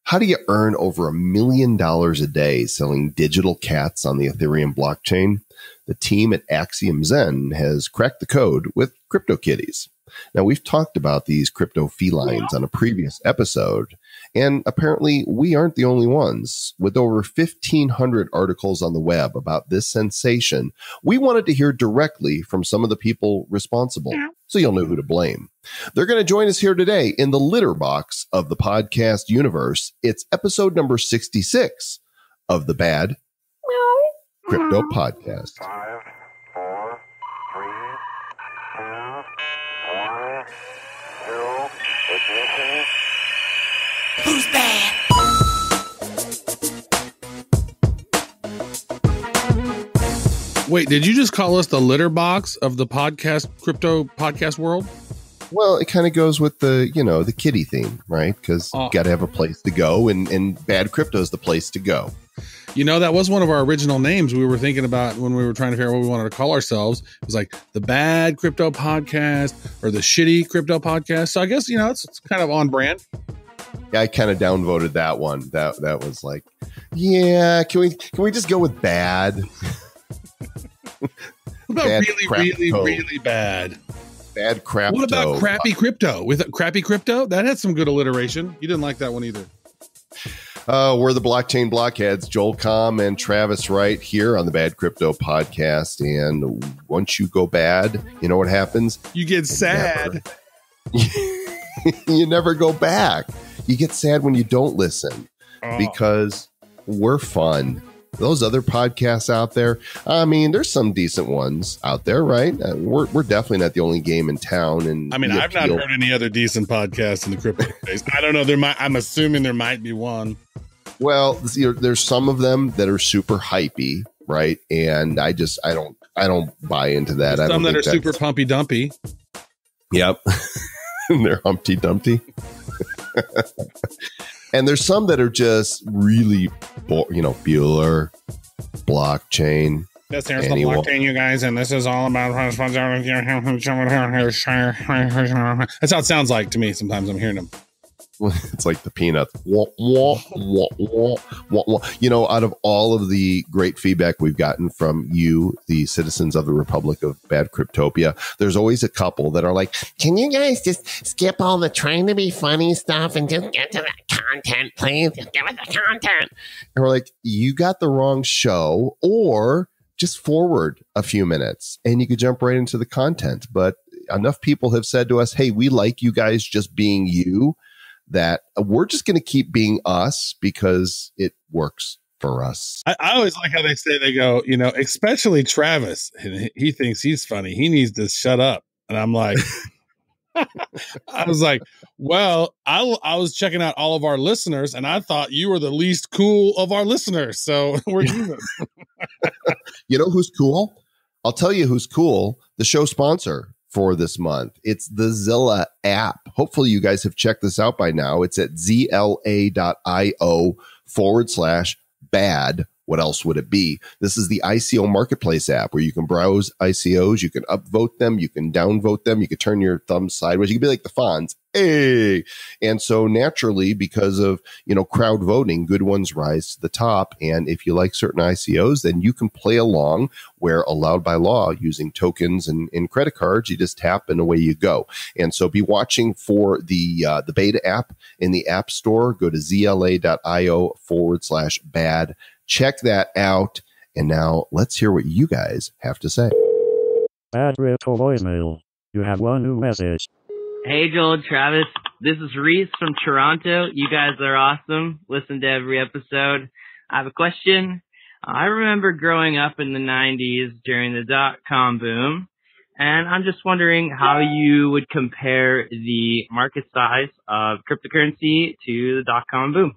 How do you earn over $1 million a day selling digital cats on the Ethereum blockchain? The team at Axiom Zen has cracked the code with CryptoKitties. Now, we've talked about these crypto-felines on a previous episode, and apparently we aren't the only ones. With over 1,500 articles on the web about this sensation, we wanted to hear directly from some of the people responsible, so you'll know who to blame. They're going to join us here today in the litter box of the podcast universe. It's episode number 66 of the Bad Crypto Podcast. 5, 4, 3, 2, 1, 0, ignition. Who's bad? Wait, did you just call us the litter box of the crypto podcast world? Well, it kind of goes with the, the kitty theme, right? Because you got to have a place to go, and Bad Crypto is the place to go. That was one of our original names we were thinking about when we were trying to figure out what we wanted to call ourselves. It was like the Bad Crypto Podcast or the Shitty Crypto Podcast. So I guess, it's kind of on brand. Yeah, I kind of downvoted that one. That was like, yeah, can we just go with bad? What about bad really bad? Bad crap. What about crappy crypto? With crappy crypto? That had some good alliteration. You didn't like that one either. We're the blockchain blockheads, Joel Comm and Travis Wright here on the Bad Crypto Podcast. And once you go bad, you know what happens? You get sad. You never go back. You get sad when you don't listen because we're fun. Those other podcasts out there, I mean, there's some decent ones out there, right? We're definitely not the only game in town. And I mean, I've not heard any other decent podcasts in the crypto space. I don't know. I'm assuming there might be one. Well, there's some of them that are super hypey, right? And I don't buy into that. There's some that are super pumpy dumpy. Yep. They're Humpty Dumpty. And there's some that are just really, Bueller, blockchain. Here's the blockchain, you guys, and this is all about. That's how it sounds like to me. Sometimes I'm hearing them. It's like the peanuts. Out of all of the great feedback we've gotten from you, the citizens of the Republic of Bad Cryptopia, there's always a couple that are like, can you guys just skip all the trying to be funny stuff and just get to the content, please? Just give us the content. And we're like, you got the wrong show, or just forward a few minutes and you could jump right into the content. But enough people have said to us, hey, we like you guys just being you, that we're just going to keep being us because it works for us. I always like how they go, especially Travis. He thinks he's funny. He needs to shut up. And I'm like, I was like, well, I was checking out all of our listeners and I thought you were the least cool of our listeners. So we're even. You know who's cool? I'll tell you who's cool. The show sponsor for this month. It's the Zilla app. Hopefully you guys have checked this out by now. It's at zla.io/bad. What else would it be? This is the ICO marketplace app where you can browse ICOs, you can upvote them, you can downvote them, you can turn your thumb sideways, you can be like the Fonz. Hey! And so naturally, because of, crowd voting, good ones rise to the top. And if you like certain ICOs, then you can play along where allowed by law using tokens and credit cards. You just tap and away you go. And so be watching for the beta app in the App Store. Go to zla.io/bad. Check that out. And now let's hear what you guys have to say. Bad Crypto voicemail. You have one new message. Hey, Joel and Travis. This is Reese from Toronto. You guys are awesome. Listen to every episode. I have a question. I remember growing up in the 90s during the dot-com boom, and I'm just wondering how you would compare the market size of cryptocurrency to the dot-com boom.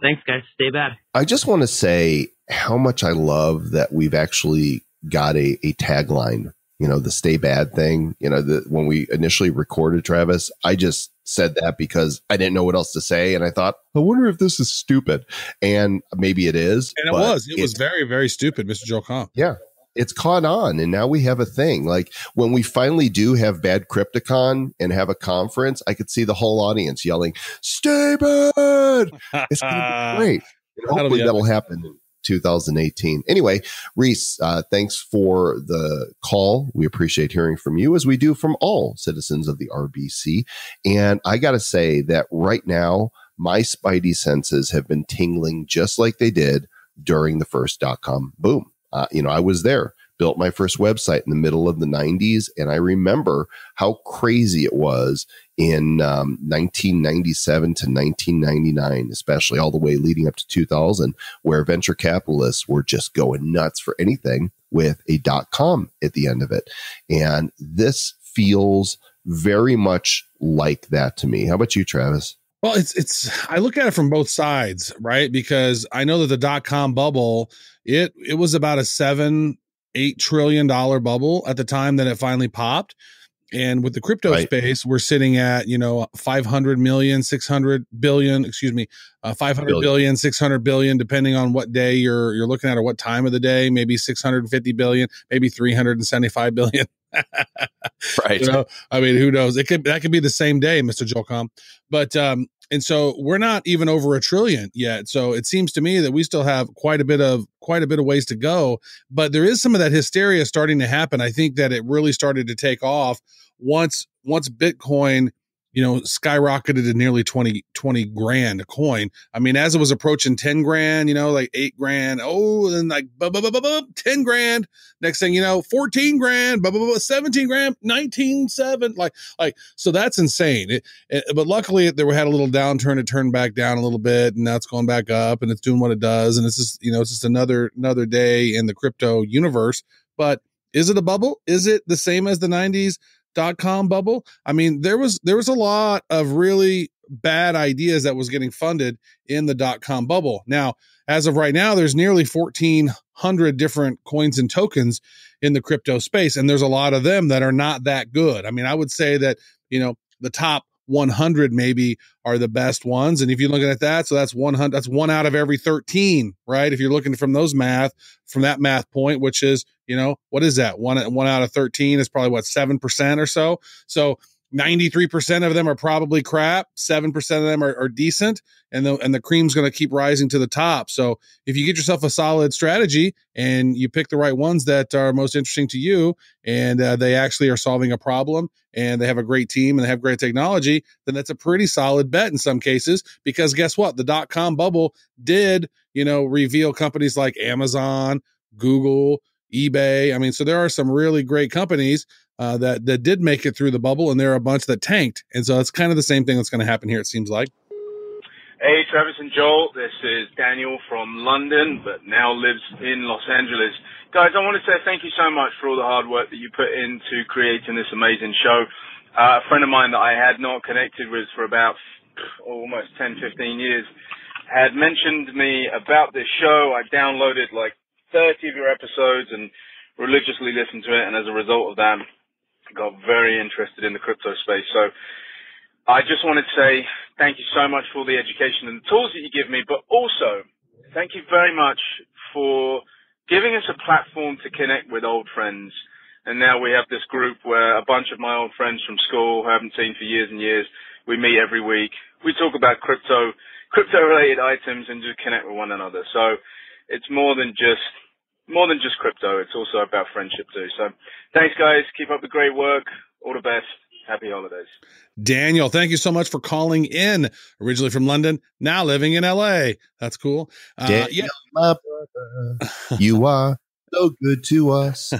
Thanks, guys. Stay bad. I just want to say how much I love that we've actually got a tagline, the stay bad thing, when we initially recorded, Travis, I just said that because I didn't know what else to say. And I thought, I wonder if this is stupid. And maybe it is. And it was very, very stupid, Mr. Joel Comm. Yeah. it's caught on, and now we have a thing. Like when we finally do have Bad CryptoCon and have a conference, I could see the whole audience yelling, "Stay bad!" It's going to be great. And hopefully that'll happen in 2018. Anyway, Reese, thanks for the call. We appreciate hearing from you, as we do from all citizens of the RBC. And I got to say that right now, my spidey senses have been tingling just like they did during the first .com boom. I was there, built my first website in the middle of the 90s. And I remember how crazy it was in 1997 to 1999, especially all the way leading up to 2000, where venture capitalists were just going nuts for anything with a .com at the end of it. And this feels very much like that to me. How about you, Travis? Well, I look at it from both sides, right? Because I know that the .com bubble, it was about a $7-8 trillion bubble at the time that it finally popped. And with the crypto space, we're sitting at, 500 million, 600 billion, 500 billion, 600 billion, depending on what day you're looking at or what time of the day, maybe 650 billion, maybe 375 billion. Right. Who knows? That could be the same day, Mr. Jolcom. But, and so we're not even over $1 trillion yet. So it seems to me that we still have quite a bit of ways to go, but there is some of that hysteria starting to happen. I think that it really started to take off once Bitcoin, skyrocketed to nearly 20 grand a coin. I mean, as it was approaching 10 grand, like 8 grand, then like 10 grand. Next thing 14 grand, 17 grand, 19.7. Like, so that's insane. But luckily we had a little downturn. It turned back down a little bit, and now it's going back up, and it's doing what it does. And it's just, it's just another day in the crypto universe. But is it a bubble? Is it the same as the 90s .com bubble? I mean, there was a lot of really bad ideas that was getting funded in the .com bubble. Now, as of right now, there's nearly 1,400 different coins and tokens in the crypto space, and there's a lot of them that are not that good. I mean, I would say that, the top 100 maybe are the best ones. And if you're looking at that, so that's 100, that's 1 out of every 13, right? If you're looking from that math point, which is, what is that? One out of 13 is probably 7% or so. So 93% of them are probably crap. 7% of them are decent, and the cream's going to keep rising to the top. So if you get yourself a solid strategy and you pick the right ones that are most interesting to you, and they actually are solving a problem, and they have a great team and they have great technology, then that's a pretty solid bet in some cases. Because guess what? The .com bubble did, reveal companies like Amazon, Google, eBay. I mean, so there are some really great companies that did make it through the bubble, and there are a bunch that tanked. And so it's kind of the same thing that's going to happen here, it seems like. Hey, Travis and Joel. This is Daniel from London, but now lives in Los Angeles. Guys, I want to say thank you so much for all the hard work that you put into creating this amazing show. A friend of mine that I had not connected with for about almost 10, 15 years had mentioned me about this show. I downloaded like 30 of your episodes and religiously listened to it, and as a result of that, got very interested in the crypto space. So I just wanted to say thank you so much for the education and the tools that you give me, but also thank you very much for giving us a platform to connect with old friends. And now we have this group where a bunch of my old friends from school who I haven't seen for years and years, we meet every week. We talk about crypto-related items and just connect with one another. So it's more than just crypto. It's also about friendship too. So thanks, guys. Keep up the great work. All the best. Happy holidays. Daniel, thank you so much for calling in. Originally from London, now living in LA. That's cool. Daniel, my brother, you are so good to us.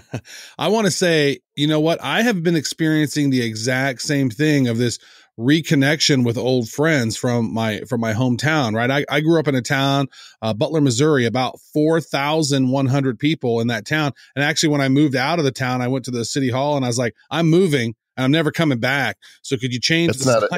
I want to say, you know what? I have been experiencing the exact same thing of this reconnection with old friends from my hometown, right? I grew up in a town, Butler, Missouri, about 4,100 people in that town. And actually, when I moved out of the town, I went to the city hall and I was like, I'm moving and I'm never coming back. So could you change It's not a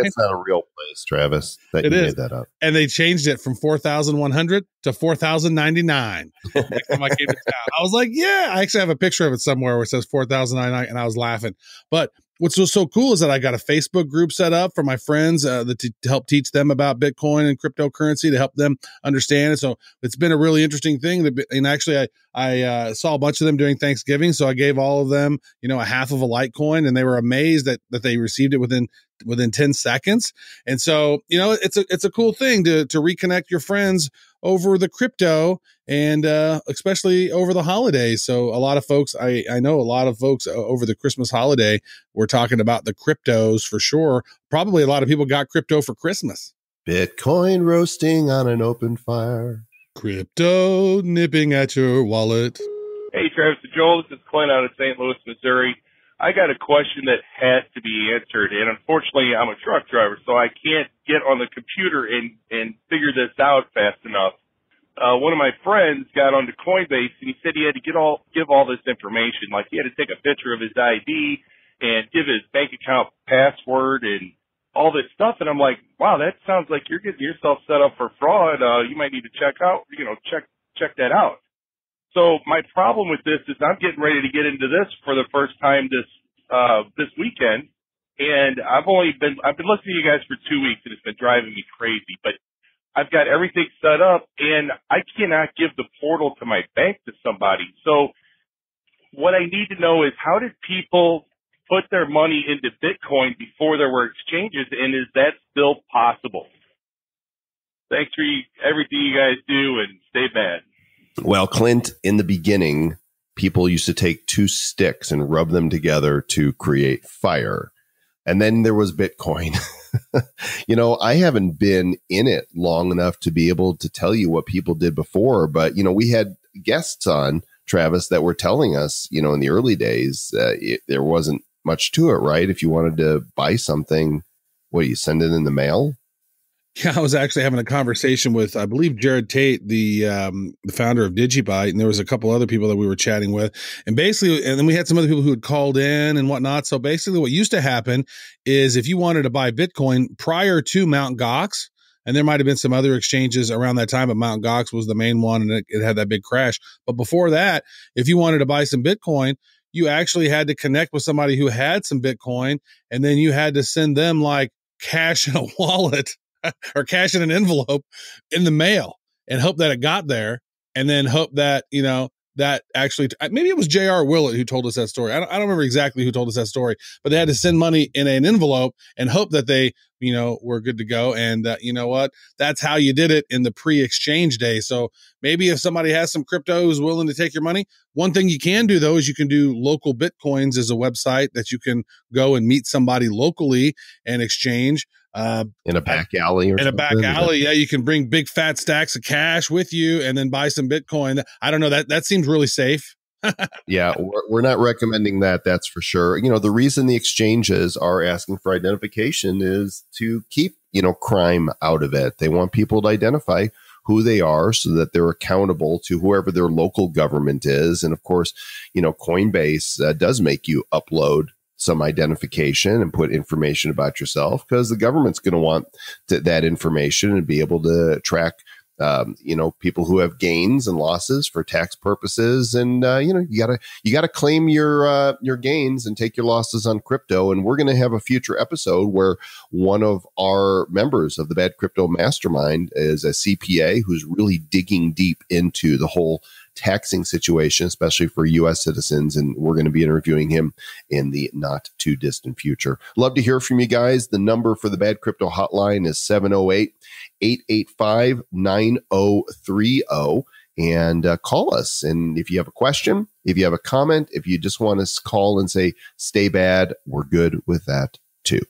real place, Travis. That it you is. made that up. And they changed it from 4,100 to 4,099. Next time I came to town, I was like, yeah, I actually have a picture of it somewhere where it says 4,099, and I was laughing. But what's so cool is that I got a Facebook group set up for my friends to help teach them about Bitcoin and cryptocurrency to help them understand it. So it's been a really interesting thing. And actually, I saw a bunch of them during Thanksgiving, so I gave all of them, a half of a Litecoin, and they were amazed that they received it within 10 seconds. And so, it's a cool thing to reconnect your friends over the crypto, and especially over the holidays. So a lot of folks, I know a lot of folks over the Christmas holiday were talking about the cryptos for sure. Probably a lot of people got crypto for Christmas. Bitcoin roasting on an open fire. Crypto nipping at your wallet. Hey, Travis and Joel, this is Clint out of St. Louis, Missouri. I got a question that has to be answered, and unfortunately, I'm a truck driver, so I can't get on the computer and figure this out fast enough. One of my friends got onto Coinbase, and he said he had to give all this information. Like, he had to take a picture of his ID and give his bank account password and all this stuff. And I'm like, wow, that sounds like you're getting yourself set up for fraud. You might need to check that out. So my problem with this is I'm getting ready to get into this for the first time this weekend, and I've been listening to you guys for 2 weeks, and it's been driving me crazy. But I've got everything set up, and I cannot give the portal to my bank to somebody. So what I need to know is, how did people put their money into Bitcoin before there were exchanges, and is that still possible? Thanks for everything you guys do, and stay bad. Well, Clint, in the beginning, people used to take two sticks and rub them together to create fire. And then there was Bitcoin. I haven't been in it long enough to be able to tell you what people did before. But, we had guests on, Travis, that were telling us, in the early days, there wasn't much to it, right? If you wanted to buy something, you send it in the mail? Yeah, I was actually having a conversation with, I believe, Jared Tate, the founder of Digibyte, and there was a couple other people that we were chatting with. And basically, and then we had some other people who had called in and whatnot. So basically what used to happen is, if you wanted to buy Bitcoin prior to Mt. Gox, and there might have been some other exchanges around that time, but Mt. Gox was the main one, and it had that big crash. But before that, if you wanted to buy some Bitcoin, you actually had to connect with somebody who had some Bitcoin, and then you had to send them like cash in a wallet or cash in an envelope in the mail, and hope that it got there, and then hope that, that actually, maybe it was J.R. Willett who told us that story. I don't remember exactly who told us that story, but they had to send money in an envelope and hope that they, were good to go. And you know what? That's how you did it in the pre-exchange day. So maybe if somebody has some crypto who's willing to take your money, one thing you can do, though, is you can do Local Bitcoins as a website that you can go and meet somebody locally and exchange. In a back alley or something? In a back alley, yeah. You can bring big fat stacks of cash with you and then buy some Bitcoin. I don't know, that seems really safe. Yeah, we're not recommending that. That's for sure. The reason the exchanges are asking for identification is to keep, crime out of it. They want people to identify who they are so that they're accountable to whoever their local government is. And of course, Coinbase does make you upload some identification and put information about yourself, because the government's going to want that information and be able to track people who have gains and losses for tax purposes. And, you gotta claim your gains and take your losses on crypto. And we're going to have a future episode where one of our members of the Bad Crypto Mastermind is a CPA who's really digging deep into the whole taxing situation, especially for U.S. citizens. And we're going to be interviewing him in the not too distant future. Love to hear from you guys. The number for the Bad Crypto Hotline is 708-885-9030. And call us. And if you have a question, if you have a comment, if you just want to call and say, stay bad, we're good with that too.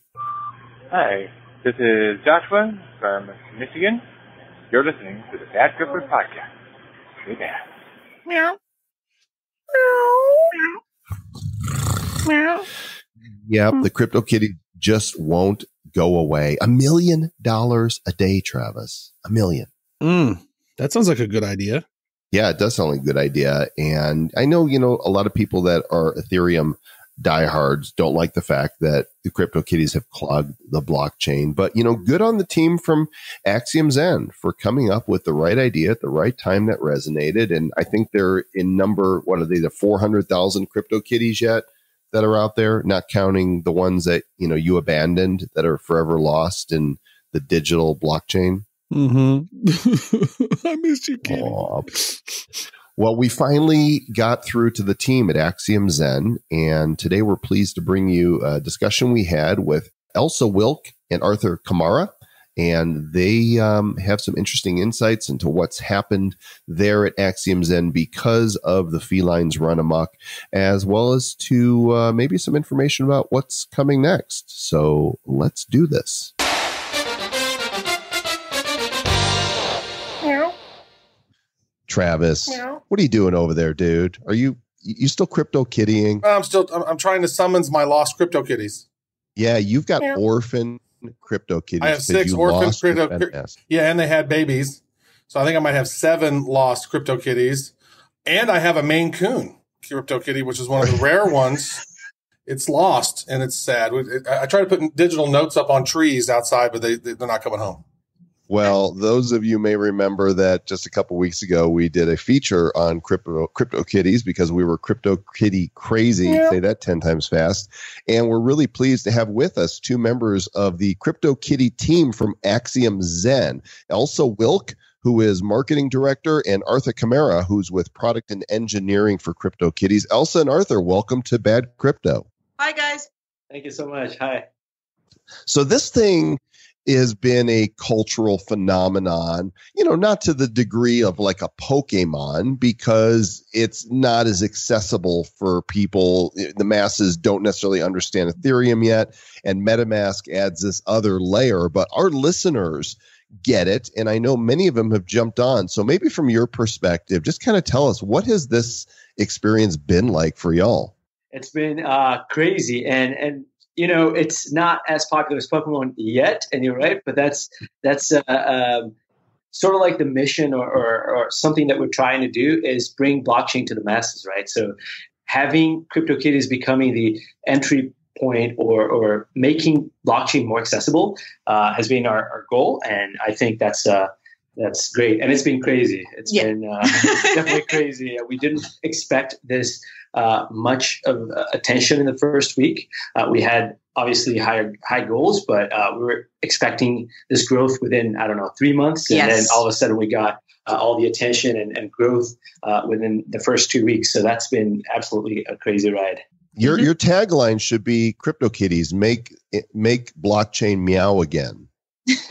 Hi, this is Joshua from Michigan. You're listening to the Bad Crypto Podcast. Stay bad. Meow. Meow. Yep, the CryptoKitties just won't go away. $1 million a day, Travis. $1 million. That sounds like a good idea. Yeah, it does sound like a good idea. And I know, a lot of people that are Ethereum diehards don't like the fact that the CryptoKitties have clogged the blockchain. But, good on the team from Axiom Zen for coming up with the right idea at the right time that resonated. And I think they're in number, what are they, the 400,000 CryptoKitties yet? that are out there, not counting the ones that, you abandoned that are forever lost in the digital blockchain? Mm-hmm. I missed you, Kitty. Well, we finally got through to the team at Axiom Zen, and today we're pleased to bring you a discussion we had with Elsa Wilk and Arthur Kamara, and they have some interesting insights into what's happened there at Axiom Zen because of the felines run amok, as well as to maybe some information about what's coming next. So let's do this. Travis, what are you doing over there, dude? Are you still crypto kittying? I'm trying to summons my lost CryptoKitties. Yeah, you've got orphan CryptoKitties. I have 6 orphan CryptoKitties. Yeah, and they had babies. So I think I might have 7 lost CryptoKitties. And I have a Maine Coon CryptoKitty, which is one of the rare ones. It's lost, and it's sad. I try to put digital notes up on trees outside, but they're not coming home. Well, those of you may remember that just a couple weeks ago, we did a feature on CryptoKitties because we were CryptoKitty crazy. Yeah. Say that 10 times fast. And we're really pleased to have with us 2 members of the CryptoKitty team from Axiom Zen, Elsa Wilk, who is marketing director, and Arthur Kamara, who's with product and engineering for CryptoKitties. Elsa and Arthur, welcome to Bad Crypto. Hi, guys. Thank you so much. Hi. So this thing has been a cultural phenomenon, not to the degree of like a Pokemon, because it's not as accessible for people. The masses don't necessarily understand Ethereum yet, and MetaMask adds this other layer, but our listeners get it. And I know many of them have jumped on. So maybe from your perspective, just kind of tell us, what has this experience been like for y'all? It's been crazy. And it's not as popular as Pokemon yet, and you're right, but that's sort of like the mission or something that we're trying to do is bring blockchain to the masses, right? So having CryptoKitties becoming the entry point or making blockchain more accessible has been our goal, and I think that's great. And it's been crazy. It's been definitely crazy. We didn't expect this much of attention in the first week. We had obviously high goals, but we were expecting this growth within, 3 months. And then all of a sudden we got all the attention and growth within the first 2 weeks. So that's been absolutely a crazy ride. Your tagline should be CryptoKitties, make blockchain meow again. Yes.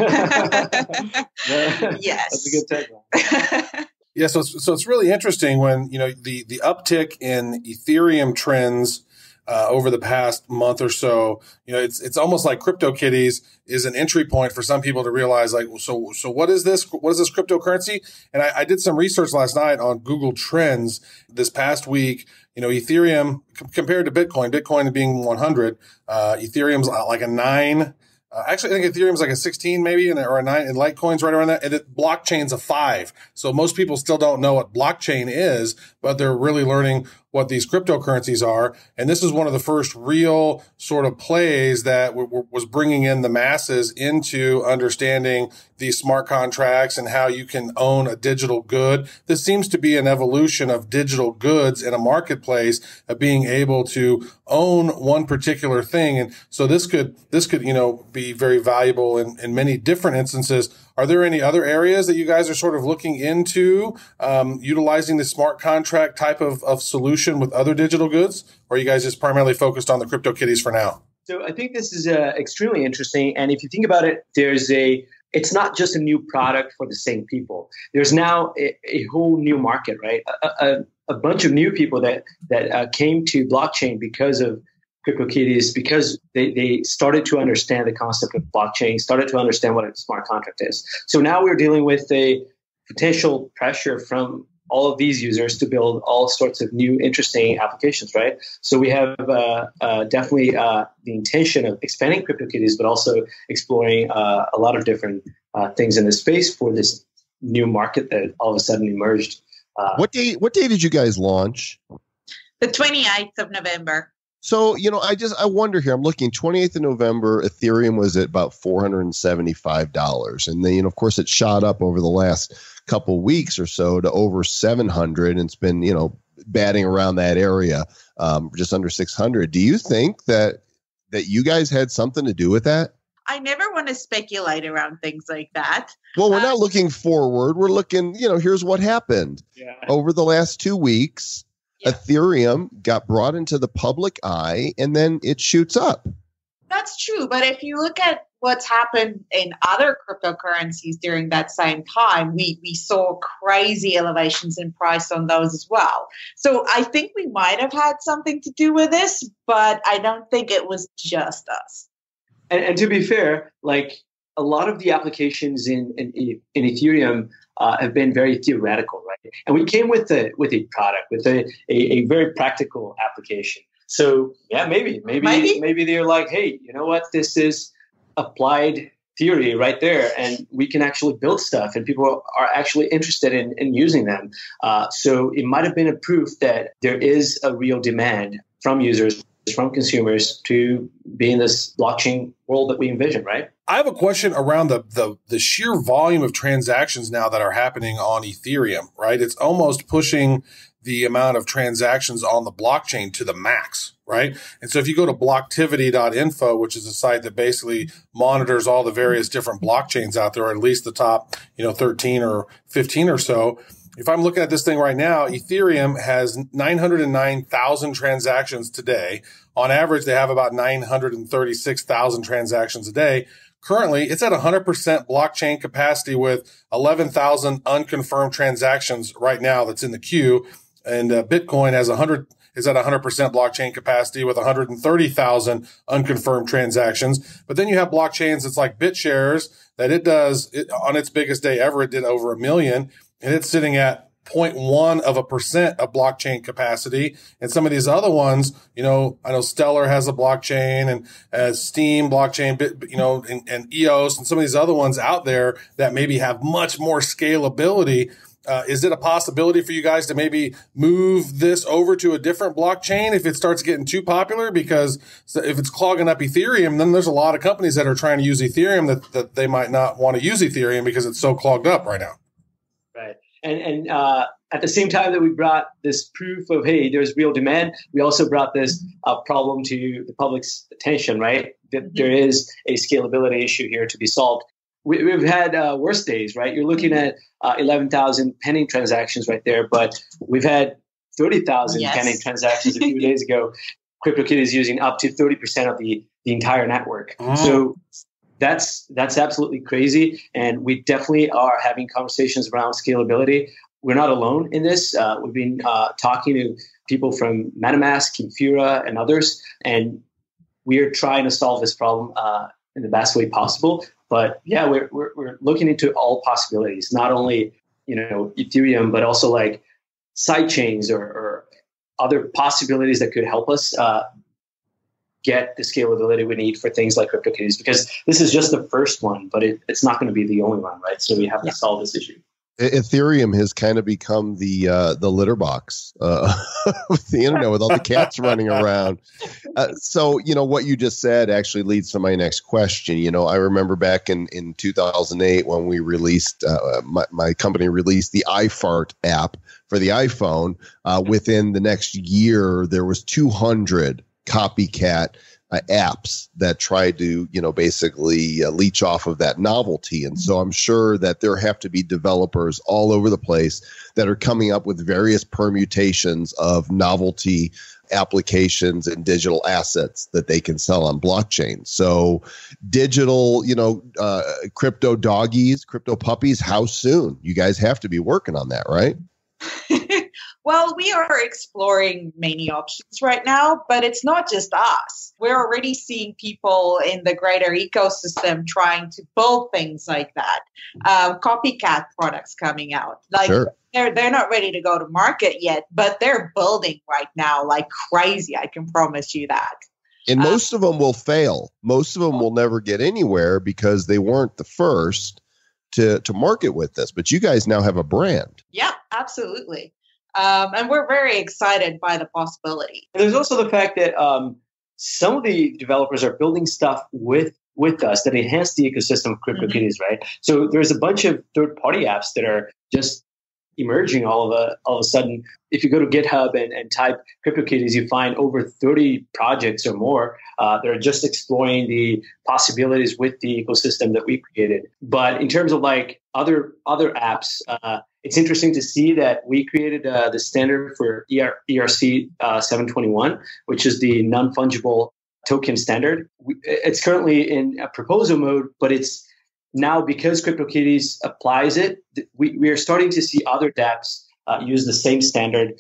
That's a good tagline. Yeah, so it's really interesting when the uptick in Ethereum trends over the past month or so. It's almost like CryptoKitties is an entry point for some people to realize, like, so what is this? What is this cryptocurrency? And I did some research last night on Google Trends this past week. Ethereum compared to Bitcoin being 100, Ethereum's like a 9. Actually, I think Ethereum's like a 16 maybe, or a 9, and Litecoin's right around that. And blockchain's a 5. So most people still don't know what blockchain is, but they're really learning what these cryptocurrencies are. And this is one of the first real sort of plays that was bringing in the masses into understanding these smart contracts and how you can own a digital good. This seems to be an evolution of digital goods in a marketplace, of being able to own one particular thing. And so this could be very valuable in many different instances. Are there any other areas that you guys are sort of looking into utilizing the smart contract type of solution with other digital goods? Or are you guys just primarily focused on the CryptoKitties for now? So I think this is extremely interesting. And if you think about it, it's not just a new product for the same people. There's now a whole new market, right? A bunch of new people that came to blockchain because of CryptoKitties, because they started to understand the concept of blockchain, started to understand what a smart contract is. So now we're dealing with a potential pressure from all of these users to build all sorts of new, interesting applications, right? So we have definitely the intention of expanding CryptoKitties, but also exploring a lot of different things in this space for this new market that all of a sudden emerged. What day did you guys launch? The 28th of November. So, I wonder here, I'm looking 28th of November, Ethereum was at about $475. And then, of course, it shot up over the last couple weeks or so to over 700. And it's been, batting around that area, just under 600. Do you think that you guys had something to do with that? I never want to speculate around things like that. Well, we're not looking forward. We're looking, here's what happened. Over the last 2 weeks, Ethereum got brought into the public eye, and then it shoots up. That's true. But if you look at what's happened in other cryptocurrencies during that same time, we saw crazy elevations in price on those as well. So I think we might have had something to do with this, but I don't think it was just us. And to be fair, like a lot of the applications in Ethereum have been very theoretical, right? And we came with a product, with a very practical application. So yeah, maybe they're like, hey, you know what? This is applied theory right there, and we can actually build stuff, and people are actually interested in using them. So it might have been a proof that there is a real demand from users, from consumers, to be in this blockchain world that we envision, right? I have a question around the sheer volume of transactions now that are happening on Ethereum, right? It's almost pushing the amount of transactions on the blockchain to the max, right? And so if you go to blocktivity.info, which is a site that basically monitors all the various different blockchains out there, or at least the top, 13 or 15 or so. If I'm looking at this thing right now, Ethereum has 909,000 transactions today. On average, they have about 936,000 transactions a day. Currently, it's at 100% blockchain capacity with 11,000 unconfirmed transactions right now that's in the queue. And Bitcoin is at 100% blockchain capacity with 130,000 unconfirmed transactions. But then you have blockchains that's like BitShares that on its biggest day ever, it did over 1 million. And it's sitting at 0.1% of blockchain capacity. And some of these other ones, I know Stellar has a blockchain, and Steam blockchain, and EOS, and some of these other ones out there that maybe have much more scalability. Is it a possibility for you guys to maybe move this over to a different blockchain if it starts getting too popular? Because if it's clogging up Ethereum, then there's a lot of companies that are trying to use Ethereum that they might not want to use Ethereum because it's so clogged up right now. Right. And at the same time that we brought this proof of, hey, there's real demand, we also brought this problem to the public's attention, right? That there is a scalability issue here to be solved. We've had worse days, right? You're looking at 11,000 pending transactions right there, but we've had 30,000 pending transactions a few days ago. CryptoKitties using up to 30% of the entire network. So that's absolutely crazy. And we definitely are having conversations around scalability. We're not alone in this. We've been talking to people from MetaMask, Infura, and others, and we're trying to solve this problem in the best way possible. But yeah, we're looking into all possibilities, not only Ethereum, but also like side chains or other possibilities that could help us get the scalability we need for things like CryptoKitties, because this is just the first one, but it's not going to be the only one, right? So we have to solve this issue. Ethereum has kind of become the litter box with the internet, with all the cats running around. So, what you just said actually leads to my next question. I remember back in 2008 when we released, my company released the iFart app for the iPhone. Within the next year, there was 200 copycat apps that tried to, basically leech off of that novelty. And so I'm sure that there have to be developers all over the place that are coming up with various permutations of novelty applications and digital assets that they can sell on blockchain. So digital, crypto doggies, crypto puppies, how soon? You guys have to be working on that, right? Well, we are exploring many options right now, but it's not just us. We're already seeing people in the greater ecosystem trying to build things like that. Copycat products coming out. They're not ready to go to market yet, but they're building right now like crazy. I can promise you that. And most of them will fail. Most of them will never get anywhere because they weren't the first to market with this. But you guys now have a brand. Yeah, absolutely. And we're very excited by the possibility. And there's also the fact that some of the developers are building stuff with us that enhance the ecosystem of CryptoKitties, right? So there's a bunch of third-party apps that are just emerging all of a sudden. If you go to GitHub and type CryptoKitties, you find over 30 projects or more that are just exploring the possibilities with the ecosystem that we created. But in terms of like other apps, it's interesting to see that we created the standard for ERC 721, which is the non-fungible token standard. It's currently in a proposal mode, but it's now, because CryptoKitties applies it, we are starting to see other dApps use the same standard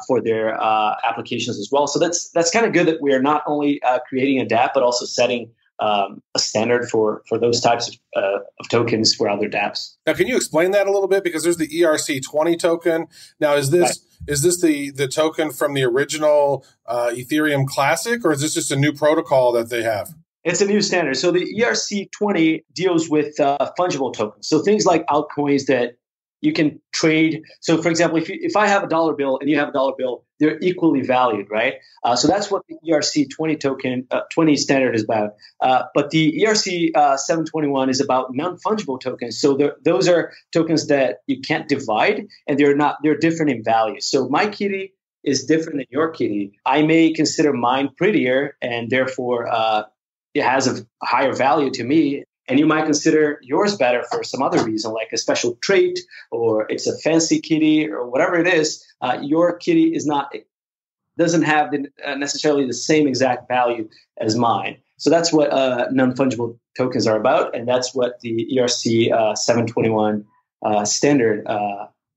for their applications as well. So that's kind of good that we are not only creating a dApp, but also setting a standard for those types of tokens for other dApps. Now, can you explain that a little bit? Because there's the ERC20 token. Now, is this the token from the original Ethereum Classic, or is this just a new protocol that they have? It's a new standard. So the ERC20 deals with fungible tokens. So things like altcoins that you can trade. So, for example, if I have a dollar bill and you have a dollar bill, they're equally valued, right? So that's what the ERC20 token 20 standard is about. But the ERC 721 is about non-fungible tokens. So those are tokens that you can't divide, and they're different in value. So my kitty is different than your kitty. I may consider mine prettier, and therefore it has a higher value to me, and you might consider yours better for some other reason, like a special trait, or it's a fancy kitty, or whatever it is. Your kitty doesn't have necessarily the same exact value as mine. So that's what non-fungible tokens are about, and that's what the ERC 721 standard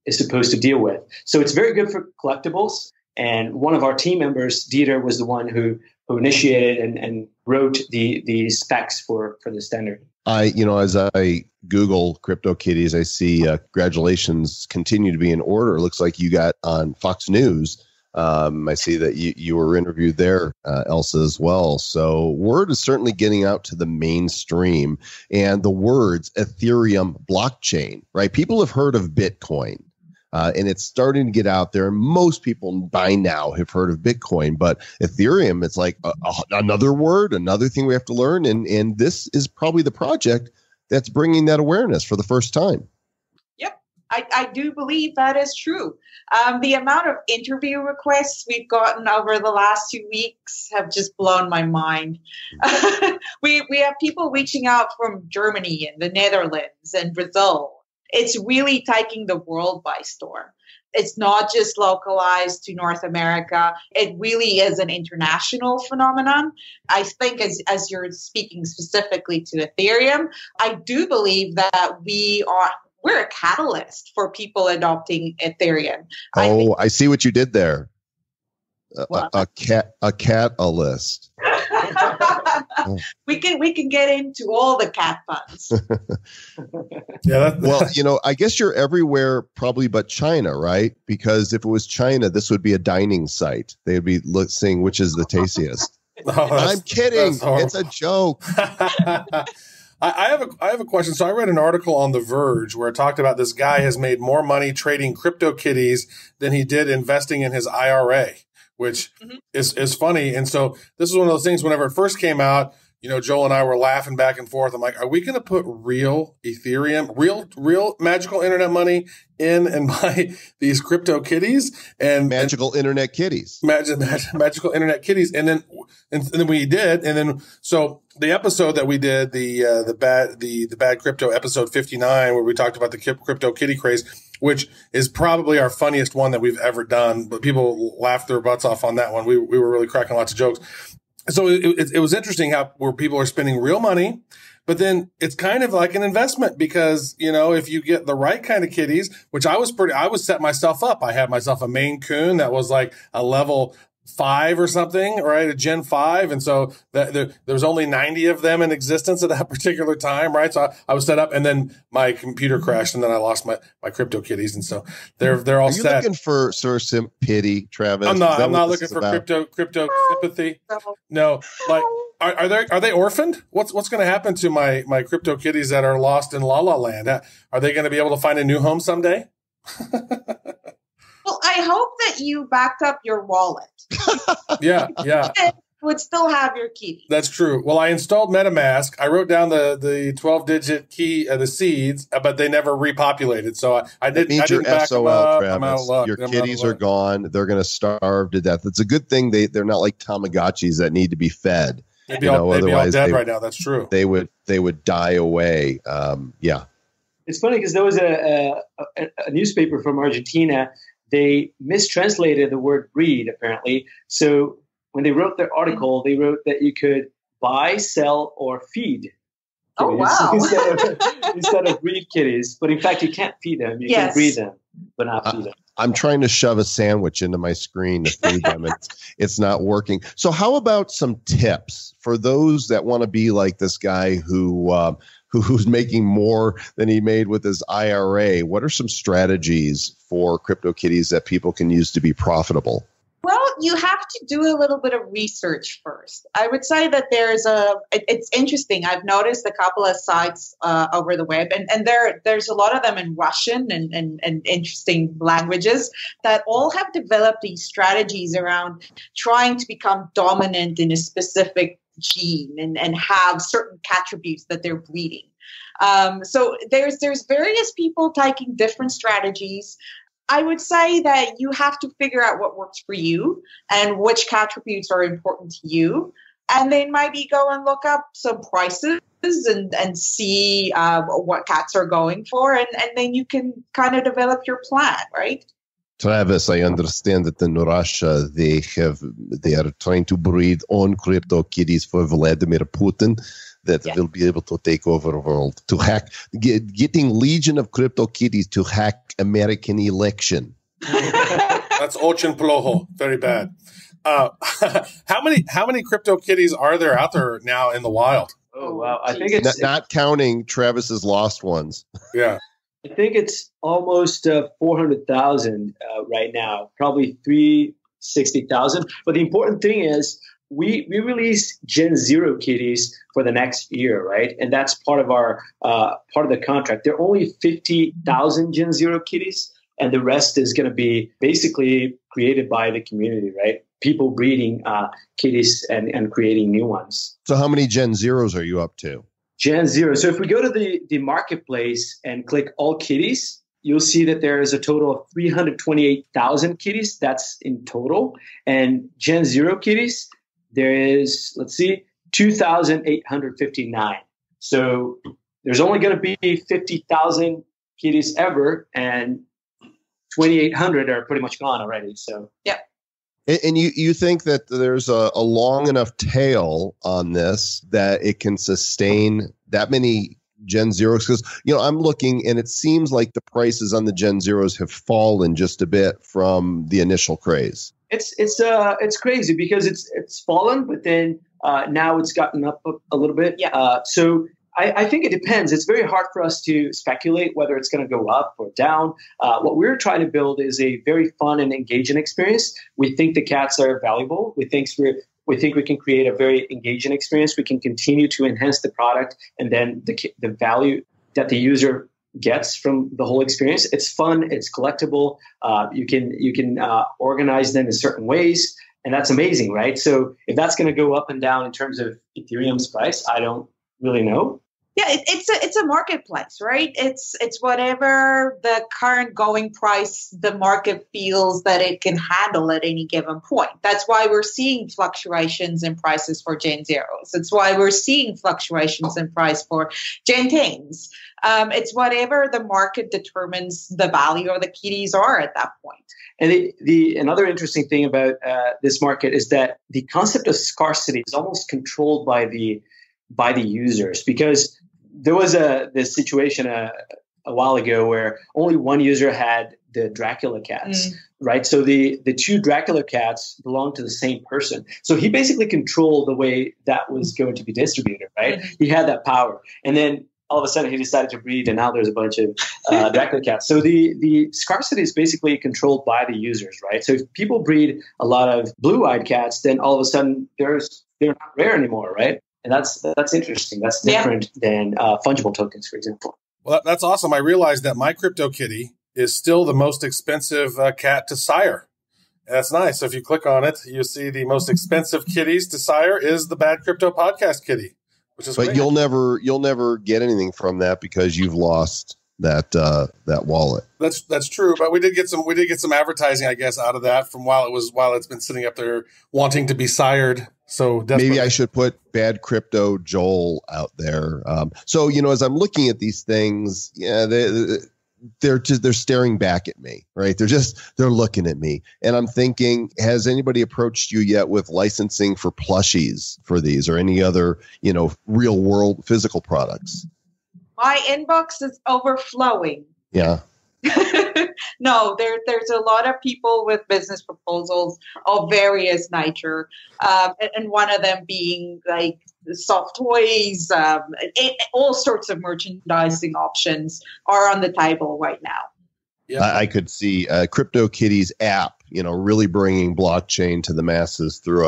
is supposed to deal with. So it's very good for collectibles. And one of our team members, Dieter, was the one who initiated and wrote the specs for the standard. As I Google CryptoKitties, I see congratulations continue to be in order. It looks like you got on Fox News. I see that you were interviewed there, Elsa, as well. So word is certainly getting out to the mainstream, and the words Ethereum blockchain, right? People have heard of Bitcoin. And it's starting to get out there. Most people by now have heard of Bitcoin, but Ethereum, it's like another word, another thing we have to learn. And this is probably the project that's bringing that awareness for the first time. Yep, I do believe that is true. The amount of interview requests we've gotten over the last 2 weeks have just blown my mind. We have people reaching out from Germany and the Netherlands and Brazil. It's really taking the world by storm. It's not just localized to North America. It really is an international phenomenon. I think as you're speaking specifically to Ethereum, I do believe that we're a catalyst for people adopting Ethereum. I see what you did there. A catalyst. We can get into all the cat puns. Well, I guess you're everywhere probably but China, right? Because if it was China, this would be a dining site. They'd be saying which is the tastiest. I'm kidding. It's a joke. I have a question. So I read an article on The Verge where it talked about this guy has made more money trading CryptoKitties than he did investing in his IRA, which is funny. And so this is one of those things, whenever it first came out, Joel and I were laughing back and forth. I'm like, are we going to put real Ethereum, real magical internet money in and buy these CryptoKitties and magical internet kitties, magical internet kitties? And then we did. And then, so the episode that we did, the bad crypto episode 59, where we talked about the crypto kitty craze, which is probably our funniest one that we've ever done, but people laughed their butts off on that one. We were really cracking lots of jokes. So it was interesting where people are spending real money, but then it's kind of like an investment because, if you get the right kind of kitties, which I was set myself up. I had myself a Maine Coon that was like a level 5 or something, right? A Gen 5. And so there was only 90 of them in existence at that particular time, right? So I was set up, and then my computer crashed, and then I lost my CryptoKitties. And so they're all set. Are you looking for Source Pity, Travis? I'm not looking for crypto sympathy. No, like are they orphaned? What's going to happen to my CryptoKitties that are lost in La La Land? Are they going to be able to find a new home someday? Well, I hope that you backed up your wallet. Yeah. would still have your kitty. That's true. Well, I installed MetaMask. I wrote down the 12-digit key, the seeds, but they never repopulated. So I didn't back them up. Travis. I'm out of luck. Your kitties are gone. They're going to starve to death. It's a good thing they're not like Tamagotchis that need to be fed. They'd be all dead right now. That's true. They would die away. Yeah. It's funny because there was a newspaper from Argentina. They mistranslated the word breed, apparently. So when they wrote their article, they wrote that you could buy, sell, or feed. Oh, wow. instead of breed kitties. But in fact, you can't feed them. You can breed them, but not feed them. I'm trying to shove a sandwich into my screen to feed them. It's not working. So how about some tips for those that want to be like this guy who's making more than he made with his IRA? What are some strategies for CryptoKitties that people can use to be profitable? Well, you have to do a little bit of research first. I would say that it's interesting. I've noticed a couple of sites over the web, and there's a lot of them in Russian and interesting languages that all have developed these strategies around trying to become dominant in a specific gene and have certain attributes that they're breeding. So there's various people taking different strategies. I would say that you have to figure out what works for you and which attributes are important to you, and then maybe go and look up some prices and see what cats are going for, and then you can kind of develop your plan, right? Travis, I understand that in Russia they are trying to breed on CryptoKitties for Vladimir Putin that will be able to take over the world, to hack, getting Legion of CryptoKitties to hack American election. That's очень плохо, very bad. How many CryptoKitties are there out there now in the wild? Oh wow, I think it's not counting Travis's lost ones. Yeah. I think it's almost 400,000 right now, probably 360,000. But the important thing is we release Gen Zero kitties for the next year, right? And that's part of our part of the contract. There are only 50,000 Gen Zero kitties, and the rest is going to be basically created by the community, right? People breeding kitties and creating new ones. So how many Gen Zeros are you up to? Gen Zero. So if we go to the marketplace and click all kitties, you'll see that there is a total of 328,000 kitties. That's in total. And Gen Zero kitties, there is, 2,859. So there's only going to be 50,000 kitties ever, and 2,800 are pretty much gone already. So, yeah. And you think that there's a long enough tail on this that it can sustain that many Gen Zeros? Because, I'm looking and it seems like the prices on the Gen Zeros have fallen just a bit from the initial craze. It's crazy because it's fallen, but then now it's gotten up a little bit. Yeah. So I think it depends. It's very hard for us to speculate whether it's going to go up or down. What we're trying to build is a very fun and engaging experience. We think the cats are valuable. We think we can create a very engaging experience. We can continue to enhance the product, and then the value that the user gets from the whole experience. It's fun. It's collectible. You can organize them in certain ways, and that's amazing, right? So if that's going to go up and down in terms of Ethereum's price, I don't really know. Yeah, it's a marketplace, right? It's whatever the current going price the market feels that it can handle at any given point. That's why we're seeing fluctuations in prices for Gen Zeros. It's why we're seeing fluctuations in price for Gen 10s. It's whatever the market determines the value of the kitties are at that point. And another interesting thing about this market is that the concept of scarcity is almost controlled by the users, because there was this situation a while ago where only one user had the Dracula cats, right? So the two Dracula cats belonged to the same person. So he basically controlled the way that was going to be distributed, right? He had that power. And then all of a sudden he decided to breed, and now there's a bunch of Dracula cats. So the scarcity is basically controlled by the users, right? So if people breed a lot of blue-eyed cats, then all of a sudden they're not rare anymore, right? And that's interesting. That's different than fungible tokens, for example. Well, that's awesome. I realized that my CryptoKitty is still the most expensive cat to sire. That's nice. So if you click on it, you see the most expensive kitties to sire is the Bad Crypto Podcast kitty, which is But great. you'll never get anything from that because you've lost that wallet. That's true. But we did get some advertising, I guess, out of that from while it's been sitting up there wanting to be sired. So desperately. Maybe I should put Bad Crypto Joel out there. So as I'm looking at these things, yeah, they're staring back at me, right? They're looking at me, and I'm thinking, has anybody approached you yet with licensing for plushies for these or any other real world physical products? My inbox is overflowing. Yeah. No, there's a lot of people with business proposals of various nature, and one of them being like soft toys, all sorts of merchandising options are on the table right now. Yep. I could see CryptoKitties app, really bringing blockchain to the masses through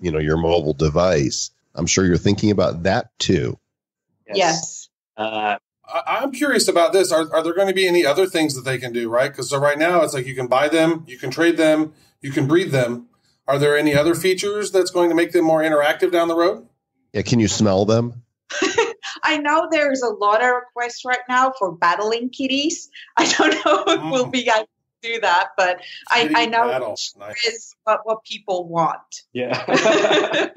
your mobile device. I'm sure you're thinking about that too. Yes. I'm curious about this. Are there going to be any other things that they can do, right? Because so right now it's like you can buy them, you can trade them, you can breed them. Are there any other features that's going to make them more interactive down the road? Yeah, can you smell them? I know there's a lot of requests right now for battling kitties. I don't know if we'll be able to do that, but I know is what people want. Yeah.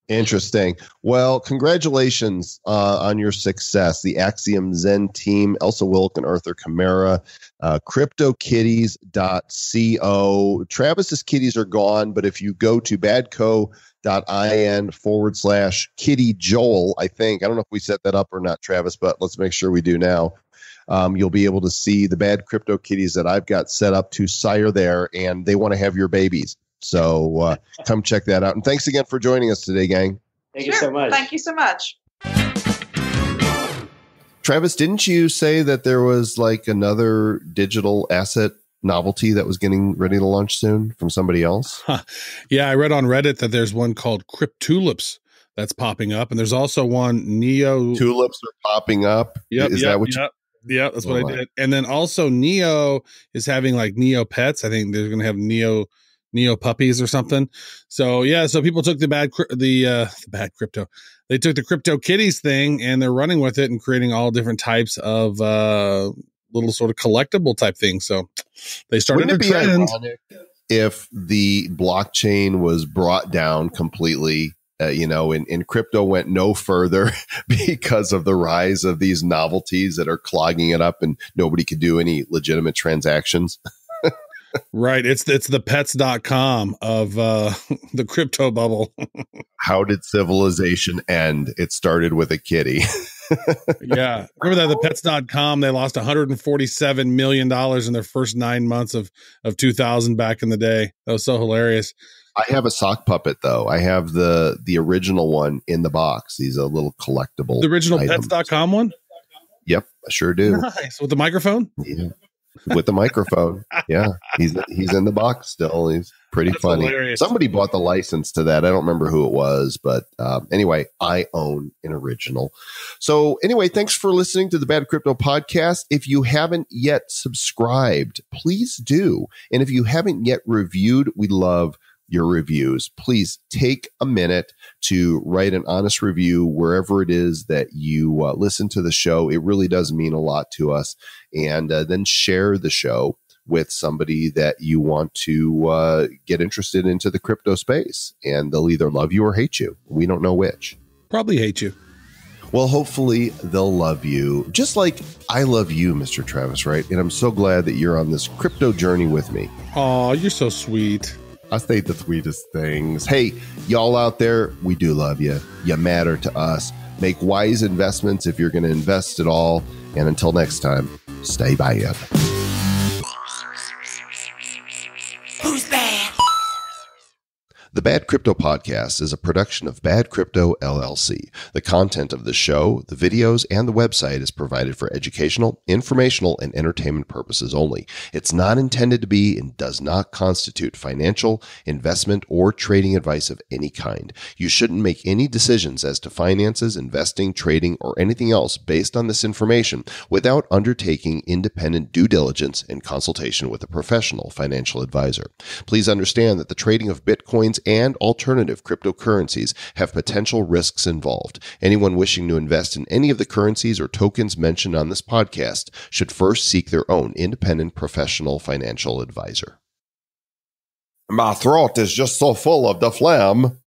Interesting. Well, congratulations on your success. The Axiom Zen team, Elsa Wilk and Arthur Camara, CryptoKitties.co. Travis's kitties are gone, but if you go to badco.in/Kitty Joel, I don't know if we set that up or not, Travis, but let's make sure we do now. You'll be able to see the Bad Crypto Kitties that I've got set up to sire there, and they want to have your babies. So come check that out. And thanks again for joining us today, gang. Thank you so much. Thank you so much. Travis, didn't you say that there was like another digital asset novelty that was getting ready to launch soon from somebody else? Yeah, I read on Reddit that there's one called Cryptulips that's popping up. And there's also one Neo. Tulips are popping up. Yep. Is that what Yeah, that's what I did. And then also Neo is having like Neo pets. I think they're going to have Neo puppies or something. So yeah, so people took the bad crypto. They took the CryptoKitties thing and they're running with it and creating all different types of little sort of collectible type things. So they started a trend. If the blockchain was brought down completely, and crypto went no further because of the rise of these novelties that are clogging it up and nobody could do any legitimate transactions. Right. It's the pets.com of the crypto bubble. How did civilization end? It started with a kitty. Yeah. Remember that the pets.com, they lost $147 million in their first 9 months of 2000 back in the day. That was so hilarious. I have a sock puppet though. I have the original one in the box. He's a little collectible. The original item. pets.com one? Yep, I sure do. Nice. With the microphone? Yeah. With the microphone. Yeah. He's in the box still. He's pretty funny. Hilarious. Somebody bought the license to that. I don't remember who it was, but anyway, I own an original. So anyway, thanks for listening to the Bad Crypto Podcast. If you haven't yet subscribed, please do. And if you haven't yet reviewed, we love your reviews. Please take a minute to write an honest review wherever it is that you listen to the show. It really does mean a lot to us. And then share the show with somebody that you want to get interested into the crypto space. And they'll either love you or hate you. We don't know which. Probably hate you. Well, hopefully they'll love you just like I love you, Mr. Travis, right? And I'm so glad that you're on this crypto journey with me. Oh, you're so sweet. I say the sweetest things. Hey, y'all out there, we do love you. You matter to us. Make wise investments if you're going to invest at all. And until next time, stay by it. Who's bad? The The Bad Crypto Podcast is a production of Bad Crypto LLC. The content of the show, the videos, and the website is provided for educational, informational, and entertainment purposes only. It's not intended to be and does not constitute financial, investment, or trading advice of any kind. You shouldn't make any decisions as to finances, investing, trading, or anything else based on this information without undertaking independent due diligence and consultation with a professional financial advisor. Please understand that the trading of Bitcoins and alternative cryptocurrencies have potential risks involved. Anyone wishing to invest in any of the currencies or tokens mentioned on this podcast should first seek their own independent professional financial advisor. My throat is just so full of the phlegm.